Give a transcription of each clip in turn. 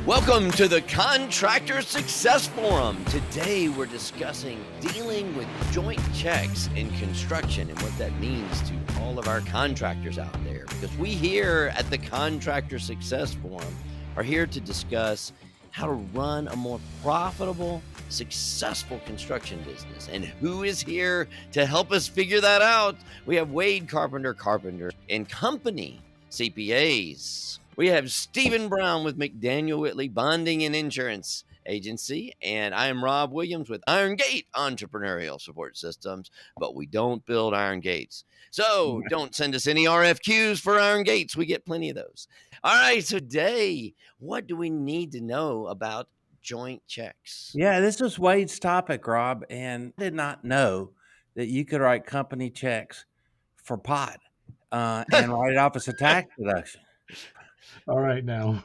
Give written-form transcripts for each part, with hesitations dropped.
Welcome to the Contractor Success Forum. Today we're discussing dealing with joint checks in construction and what that means to all of our contractors out there. Because we here at the Contractor Success Forum are here to discuss how to run a more profitable, successful construction business. And who is here to help us figure that out? We have Wade Carpenter and Company CPAs. We have Stephen Brown with McDaniel Whitley Bonding and Insurance Agency, and I am Rob Williams with Iron Gate Entrepreneurial Support Systems, but we don't build iron gates. So don't send us any RFQs for iron gates. We get plenty of those. All right, so today, what do we need to know about joint checks? Yeah, this was Wade's topic, Rob, and I did not know that you could write company checks for pot and write it off as a tax deduction. All right, now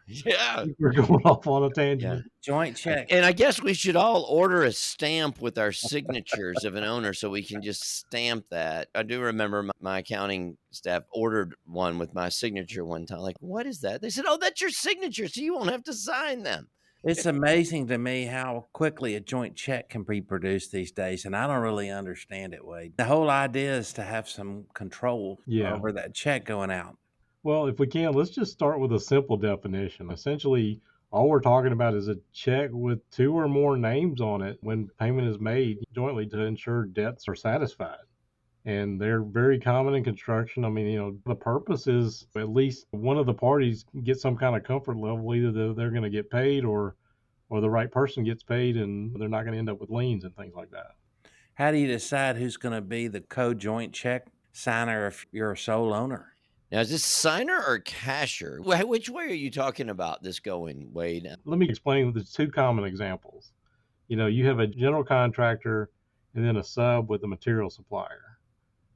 Yeah. we're going off on a tangent. Joint check. And I guess we should all order a stamp with our signatures of an owner so we can just stamp that. I do remember my accounting staff ordered one with my signature one time. Like, what is that? They said, oh, that's your signature, so you won't have to sign them. It's amazing to me how quickly a joint check can be produced these days, and I don't really understand it, Wade. The whole idea is to have some control over that check going out. Well, if we can, let's just start with a simple definition. Essentially, all we're talking about is a check with two or more names on it when payment is made jointly to ensure debts are satisfied. And they're very common in construction. I mean, the purpose is at least one of the parties get some kind of comfort level, either they're going to get paid or the right person gets paid and they're not going to end up with liens and things like that. How do you decide who's going to be the co-joint check signer if you're a sole owner? Now, is this signer or casher? Which way are you talking about this going, Wade? Let me explain the two common examples. You have a general contractor and then a sub with a material supplier,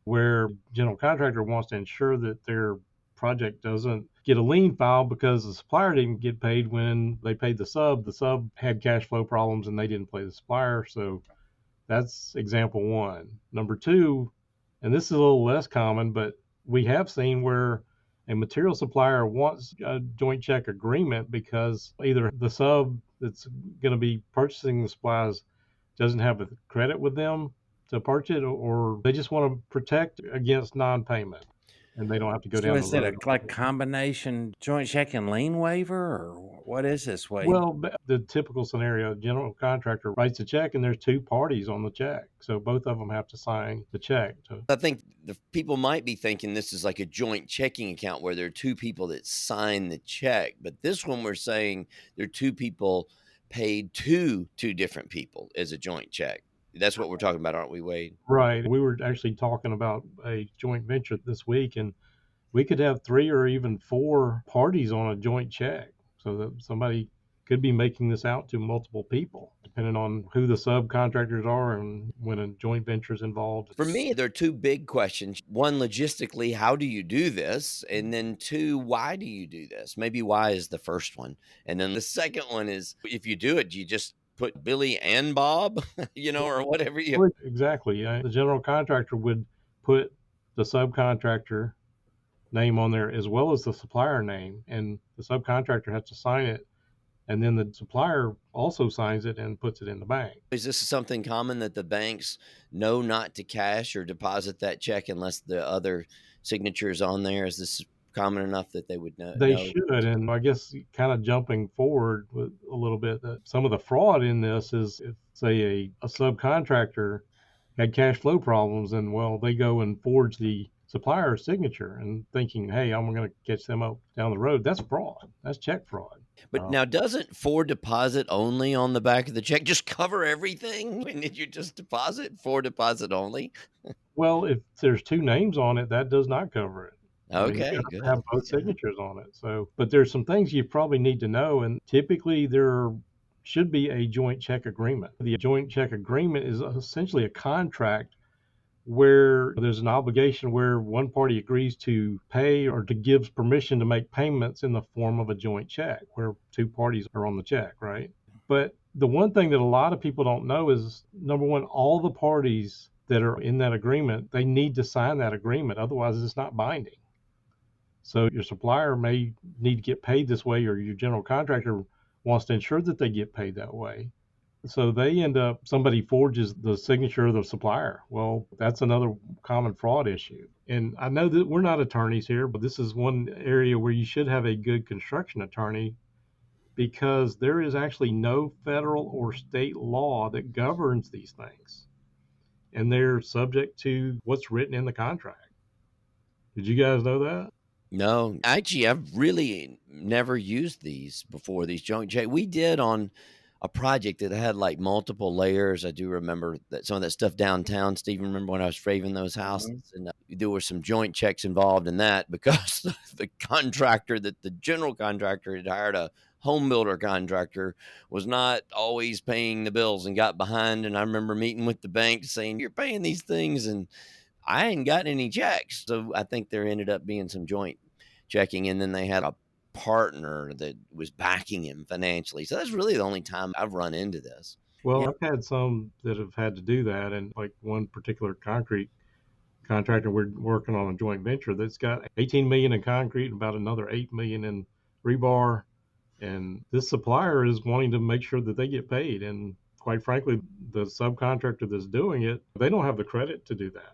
where general contractor wants to ensure that their project doesn't get a lien filed because the supplier didn't get paid when they paid the sub. The sub had cash flow problems and they didn't pay the supplier. So that's example one. Number two, and this is a little less common, but we have seen where a material supplier wants a joint check agreement because either the sub that's going to be purchasing the supplies doesn't have a credit with them to purchase it, or they just want to protect against non-payment and they don't have to go down the road. So is it like combination joint check and lien waiver, or what is this, Wade? Well, the typical scenario, general contractor writes a check and there's two parties on the check. So both of them have to sign the check. I think the people might be thinking this is like a joint checking account where there are two people that sign the check. But this one we're saying there are two people paid to two different people as a joint check. That's what we're talking about, aren't we, Wade? Right. We were actually talking about a joint venture this week, and we could have 3 or even 4 parties on a joint check. So that somebody could be making this out to multiple people, depending on who the subcontractors are and when a joint venture is involved. For me, there are two big questions. One, logistically, how do you do this? And then two, why do you do this? Maybe why is the first one. And then the second one is, if you do it, do you just put Billy and Bob, or whatever you... Exactly. The general contractor would put the subcontractor name on there as well as the supplier name, and the subcontractor has to sign it, and then the supplier also signs it and puts it in the bank. Is this something common that the banks know not to cash or deposit that check unless the other signature is on there? Is this common enough that they would know? They should, and I guess kind of jumping forward with a little bit, that some of the fraud in this is, if say a subcontractor had cash flow problems and they go and forge the supplier's signature and thinking, hey, I'm going to catch them up down the road. That's fraud. That's check fraud. But now, doesn't for deposit only on the back of the check just cover everything? When did you just deposit for deposit only? Well, if there's two names on it, that does not cover it. Okay, good. Have both signatures on it. So, but there's some things you probably need to know, and typically there should be a joint check agreement. The joint check agreement is essentially a contract where there's an obligation where one party agrees to pay or to gives permission to make payments in the form of a joint check where two parties are on the check, right? But the one thing that a lot of people don't know is, number one, all the parties that are in that agreement, they need to sign that agreement. Otherwise, it's not binding. So your supplier may need to get paid this way, or your general contractor wants to ensure that they get paid that way. So they end up, somebody forges the signature of the supplier. Well, that's another common fraud issue. And I know that we're not attorneys here, but this is one area where you should have a good construction attorney, because there is actually no federal or state law that governs these things. And they're subject to what's written in the contract. Did you guys know that? No, actually, I've really never used these before, these joint check. We did on a project that had like multiple layers. I do remember that some of that stuff downtown. Steve, remember when I was framing those houses, Mhm. and there were some joint checks involved in that because the contractor, that the general contractor had hired a home builder contractor, was not always paying the bills and got behind. And I remember meeting with the bank saying, "You're paying these things," and I ain't got any checks. So I think there ended up being some joint checking, and then they had a partner that was backing him financially. So that's really the only time I've run into this. Well, Yeah. I've had some that have had to do that. And like one particular concrete contractor, we're working on a joint venture that's got 18 million in concrete and about another 8 million in rebar. And this supplier is wanting to make sure that they get paid. And quite frankly, the subcontractor that's doing it, they don't have the credit to do that.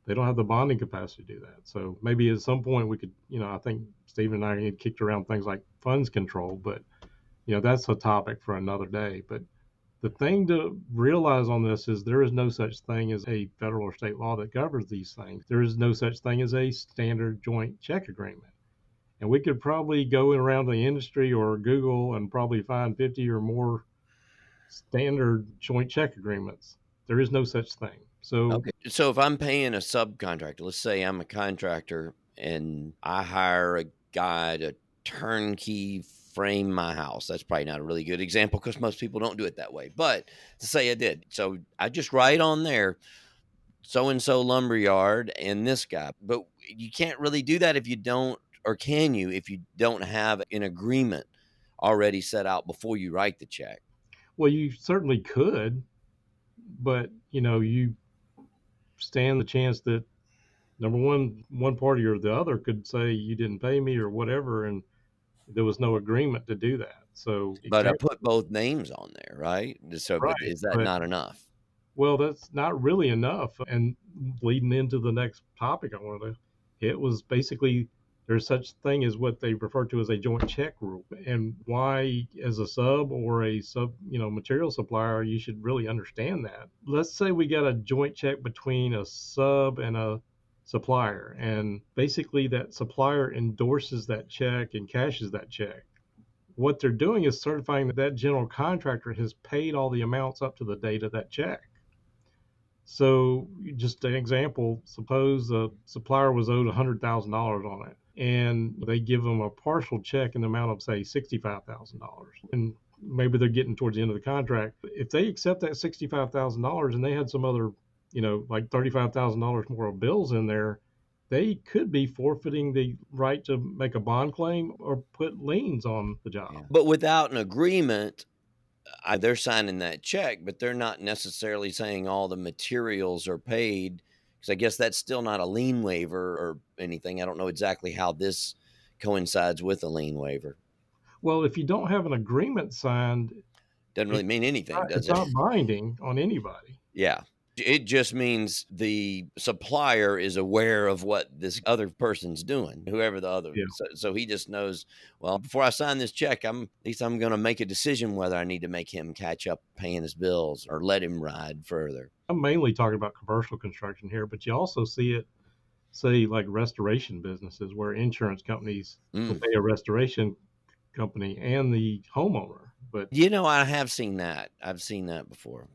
They don't have the bonding capacity to do that. So maybe at some point we could, I think Stephen and I had kicked around things like funds control, but that's a topic for another day. But the thing to realize on this is there is no such thing as a federal or state law that governs these things. There is no such thing as a standard joint check agreement. And we could probably go around the industry or Google and probably find 50 or more standard joint check agreements. There is no such thing. So, Okay. So if I'm paying a subcontractor, let's say I'm a contractor and I hire a guy to turnkey frame my house. That's probably not a really good example because most people don't do it that way. But to say I did. So I just write on there so and so lumberyard and this guy. But you can't really do that if you don't, or can you, if you don't have an agreement already set out before you write the check? well, you certainly could, but you stand the chance that number one party or the other could say you didn't pay me or whatever, and there was no agreement to do that. So you But I can't. put both names on there, right? So, but Right, is that but not enough? well, that's not really enough. And leading into the next topic I wanted to hit was basically there's such thing as what they refer to as a joint check rule, and why as a sub or a sub material supplier you should really understand that. Let's say we got a joint check between a sub and a supplier, and basically that supplier endorses that check and cashes that check. What they're doing is certifying that that general contractor has paid all the amounts up to the date of that check. So, just an example, suppose a supplier was owed $100,000 on it, and they give them a partial check in the amount of, say, $65,000. And maybe they're getting towards the end of the contract. If they accept that $65,000 and they had some other, like $35,000 more of bills in there, they could be forfeiting the right to make a bond claim or put liens on the job. Yeah. But without an agreement, they're signing that check, but they're not necessarily saying all the materials are paid. Because I guess that's still not a lien waiver or anything. I don't know exactly how this coincides with a lien waiver. Well, if you don't have an agreement signed, Doesn't really mean anything, it's does it? not binding on anybody. Yeah. It just means the supplier is aware of what this other person's doing, whoever the other. Yeah. So he just knows, well, before I sign this check, at least I'm going to make a decision whether I need to make him catch up paying his bills or let him ride further. I'm mainly talking about commercial construction here, but you also see it, say, like restoration businesses where insurance companies will Mm. pay a restoration company and the homeowner. But, I have seen that. I've seen that before.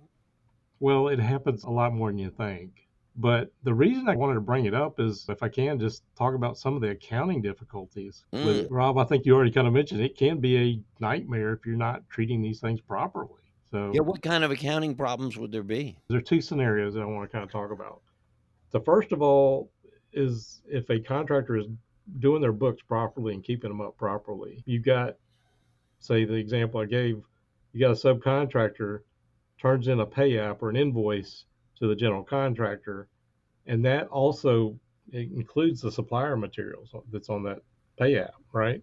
well, it happens a lot more than you think. But the reason I wanted to bring it up is if I can just talk about some of the accounting difficulties with it. Mm. Rob, I think you already kind of mentioned it can be a nightmare if you're not treating these things properly. So Yeah, what kind of accounting problems would there be? there are two scenarios that I want to kind of talk about. The first of all is if a contractor is doing their books properly and keeping them up properly. You've got, say, the example I gave, you got a subcontractor turns in a pay app or an invoice to the general contractor, and that also it includes the supplier materials that's on that pay app, right?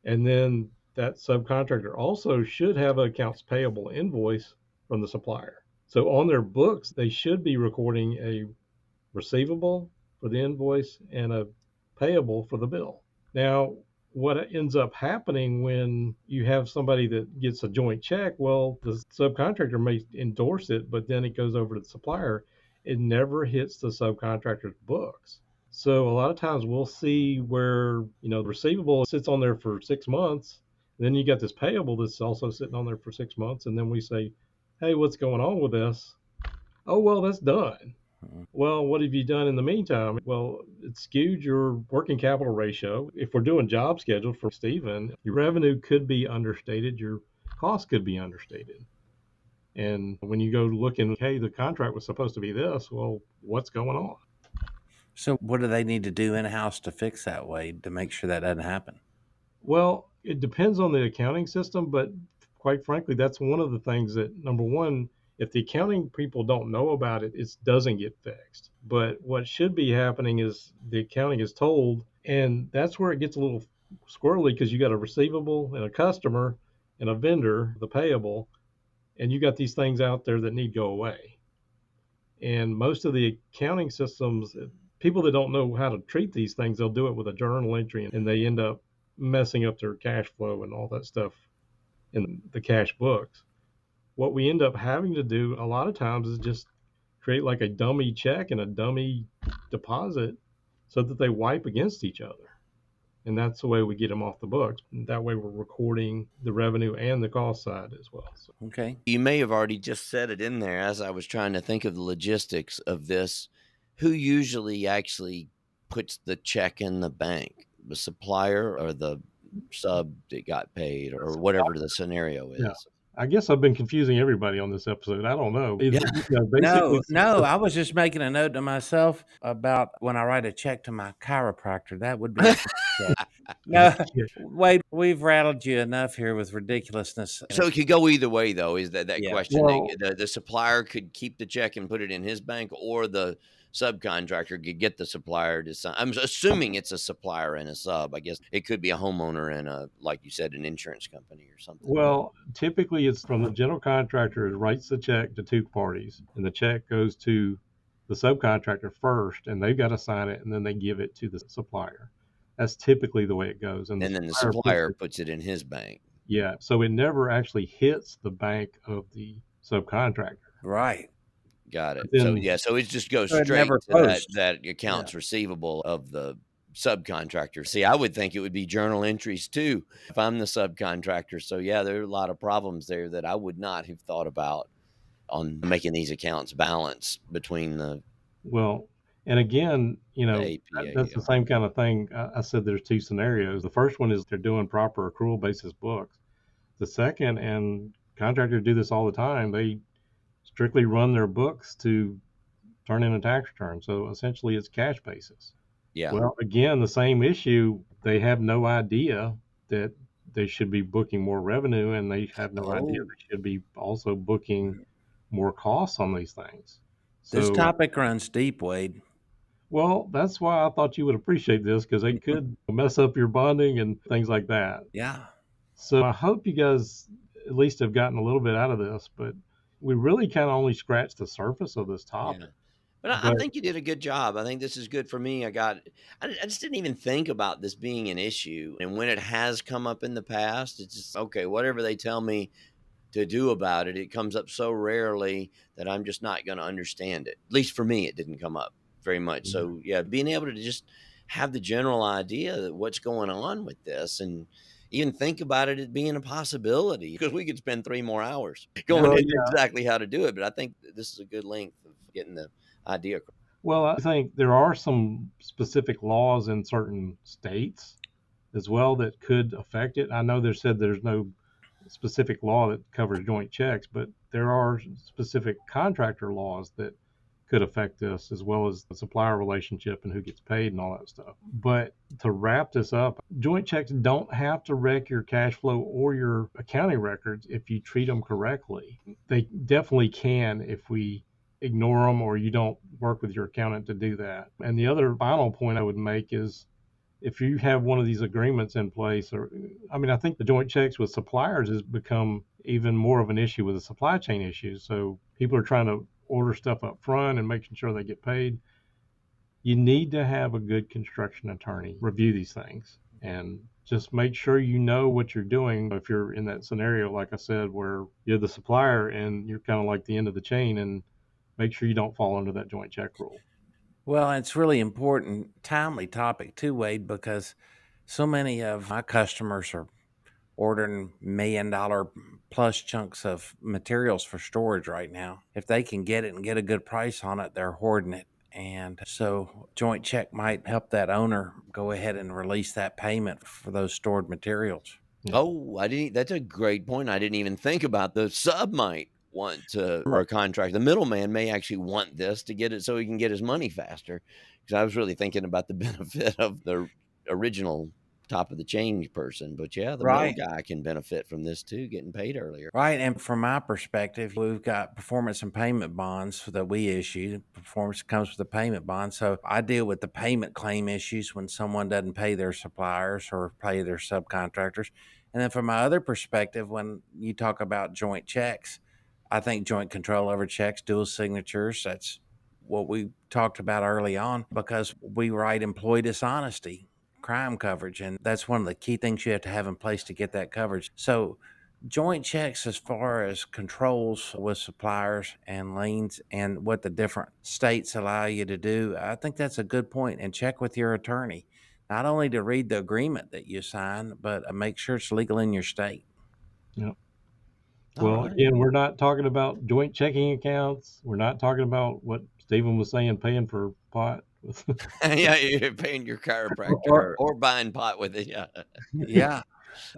And then that subcontractor also should have an accounts payable invoice from the supplier. So on their books, they should be recording a receivable for the invoice and a payable for the bill. Now, what ends up happening when you have somebody that gets a joint check, well, the subcontractor may endorse it, but then it goes over to the supplier. It never hits the subcontractor's books. So a lot of times we'll see where, the receivable sits on there for 6 months. And then you got this payable that's also sitting on there for 6 months. And then we say, hey, what's going on with this? Oh, well, that's done. Well, what have you done in the meantime? Well, it skewed your working capital ratio. If we're doing job schedule for Stephen, your revenue could be understated, your cost could be understated. And when you go looking, hey, the contract was supposed to be this, well, what's going on? So what do they need to do in-house to fix that, Wade, to make sure that doesn't happen? Well, it depends on the accounting system, but quite frankly, that's one of the things that, number one, if the accounting people don't know about it, it doesn't get fixed. But what should be happening is the accounting is told, and that's where it gets a little squirrely because you got a receivable and a customer and a vendor, the payable, and you got these things out there that need to go away. And most of the accounting systems, people that don't know how to treat these things, they'll do it with a journal entry and they end up messing up their cash flow and all that stuff in the cash books. What we end up having to do a lot of times is just create like a dummy check and a dummy deposit so that they wipe against each other. And that's the way we get them off the books. And that way we're recording the revenue and the cost side as well. So. Okay. You may have already just said it in there as I was trying to think of the logistics of this. Who usually actually puts the check in the bank? The supplier or the sub that got paid or whatever the scenario is? Yeah. I guess I've been confusing everybody on this episode. I don't know. No, I was just making a note to myself about when I write a check to my chiropractor. That would be a check. No, Wade, we've rattled you enough here with ridiculousness. So it could go either way, though. Is that Yeah. question? Well- The supplier could keep the check and put it in his bank, or the subcontractor could get the supplier to sign. I'm assuming it's a supplier and a sub. I guess it could be a homeowner and like you said, an insurance company or something. Well, typically it's from the general contractor who writes the check to two parties, and the check goes to the subcontractor first, and they've got to sign it, and then they give it to the supplier. That's typically the way it goes. And then the supplier puts it in his bank. Yeah, so it never actually hits the bank of the subcontractor. Right. Got it. Then- So it just goes So it straight never to posts. that accounts receivable of the subcontractor. See, I would think it would be journal entries too if I'm the subcontractor. So yeah, there are a lot of problems there that I would not have thought about on making these accounts balance between the Well, and again, APA. that's the same kind of thing. I said there's two scenarios. The first one is they're doing proper accrual basis books. The second, and contractors do this all the time, they strictly run their books to turn in a tax return. So essentially it's cash basis. Yeah. Well, again, the same issue. They have no idea that they should be booking more revenue, and they have no idea they should be also booking more costs on these things. This topic runs deep, Wade. Well, that's why I thought you would appreciate this, because they could mess up your bonding and things like that. Yeah. So I hope you guys at least have gotten a little bit out of this, but we really kind of only scratched the surface of this topic. Yeah. But I think you did a good job. I think this is good for me. I just didn't even think about this being an issue. And when it has come up in the past, it's just, okay, whatever they tell me to do about it, it comes up so rarely that I'm just not going to understand it. At least for me, it didn't come up very much. Mhm. So yeah, being able to just have the general idea that what's going on with this and even think about it as being a possibility, because we could spend 3 more hours going into exactly how to do it. But I think this is a good length of getting the idea. Well, I think there are some specific laws in certain states as well that could affect it. I know there's no specific law that covers joint checks, but there are specific contractor laws that could affect this, as well as the supplier relationship and who gets paid and all that stuff. But to wrap this up, joint checks don't have to wreck your cash flow or your accounting records if you treat them correctly. They definitely can if we ignore them or you don't work with your accountant to do that. And the other final point I would make is if you have one of these agreements in place, or I mean, I think the joint checks with suppliers has become even more of an issue with the supply chain issues. So people are trying to order stuff up front and making sure they get paid. You need to have a good construction attorney review these things and just make sure you know what you're doing. If you're in that scenario, like I said, where you're the supplier and you're kind of like the end of the chain, and make sure you don't fall under that joint check rule. Well, it's really important, timely topic too, Wade, because so many of my customers are ordering $1 million plus chunks of materials for storage right now. If they can get it and get a good price on it, they're hoarding it. And so joint check might help that owner go ahead and release that payment for those stored materials. Yeah. Oh, I didn't that's a great point. I didn't even think about the sub might want to, or a contract. The middleman may actually want this to get it so he can get his money faster. Because I was really thinking about the benefit of the original top of the chain person. But yeah, the middle Right. guy can benefit from this too, getting paid earlier. Right. And from my perspective, we've got performance and payment bonds that we issue. Performance comes with a payment bond. So I deal with the payment claim issues when someone doesn't pay their suppliers or pay their subcontractors. And then from my other perspective, when you talk about joint checks, I think joint control over checks, dual signatures, that's what we talked about early on because we write employee dishonesty, crime coverage. And that's one of the key things you have to have in place to get that coverage. So joint checks as far as controls with suppliers and liens and what the different states allow you to do, I think that's a good point. And check with your attorney, not only to read the agreement that you sign, but make sure it's legal in your state. Yeah. All Well, right. again, we're not talking about joint checking accounts. We're not talking about what Stephen was saying, paying for pot. Yeah, you're paying your chiropractor or buying pot with it. Yeah. Yeah,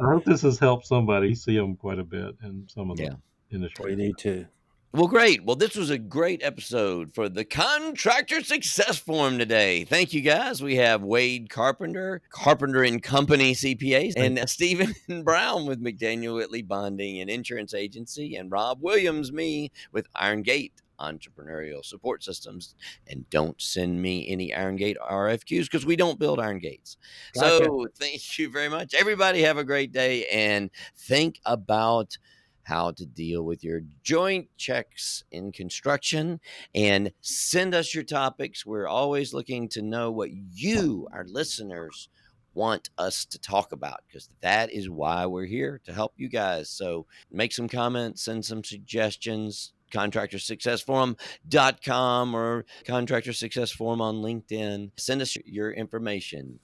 I hope this has helped somebody. You see them quite a bit in some of Yeah. the industry. we do too. Well, great. Well, this was a great episode for the Contractor Success Forum today. Thank you, guys. We have Wade Carpenter, Carpenter and Company CPAs, and Stephen Brown with McDaniel Whitley Bonding and Insurance Agency, and Rob Williams, me, with Iron Gate Entrepreneurial Support Systems. And don't send me any Iron Gate RFQs because we don't build Iron Gates. Gotcha. So thank you very much. Everybody have a great day and think about how to deal with your joint checks in construction, and send us your topics. We're always looking to know what you, our listeners, want us to talk about because that is why we're here to help you guys. So make some comments, send some suggestions. ContractorSuccessForum.com or Contractor Success Forum on LinkedIn. Send us your information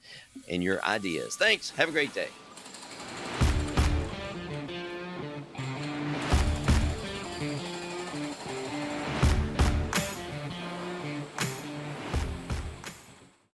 and your ideas. Thanks. Have a great day.